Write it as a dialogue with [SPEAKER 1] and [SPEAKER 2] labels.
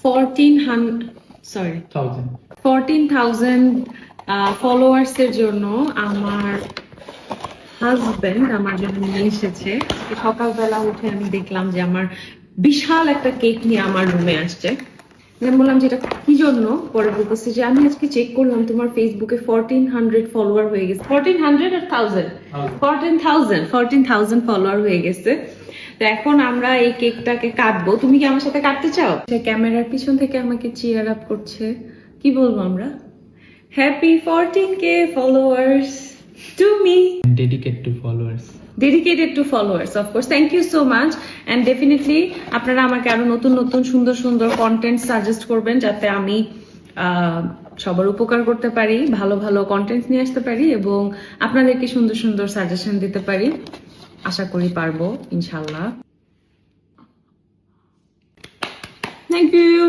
[SPEAKER 1] 14,000 ফলোয়ার্সের জন্য আমার হাজবেন্ড আমার জন্য নিয়ে এসেছে। সকালবেলা উঠে আমি দেখলাম যে আমার বিশাল একটা কেক নিয়ে আমার রুমে আসছে। আমি বললাম যে এটা কি জন্য, পরে বলতেছে যে আমি আজকে চেক করলাম তোমার ফেসবুকে 1400 ফলোয়ার হয়ে গেছে। 1400 আর 1000 14,000 ফলোয়ার হয়ে গেছে। তো এখন আমরা এই কেকটাকে কাটবো। তুমি কি আমার সাথে কাটতে চাও? ক্যামেরার পিছন থেকে আমাকে চিয়ার আপ করছে। কি বলবো আমরা? Happy 14K followers to me. Dedicated to followers, of course. Thank you so much. And definitely আপনারা আমাকে আরো নতুন নতুন সুন্দর সুন্দর কন্টেন্ট সাজেস্ট করবেন, যাতে আমি সবার উপকার করতে পারি, ভালো ভালো কন্টেন্ট নিয়ে আসতে পারি এবং আপনাদেরকে সুন্দর সুন্দর সাজেশন দিতে পারি। আশা করি পারবো, ইনশাল্লাহ। Thank you.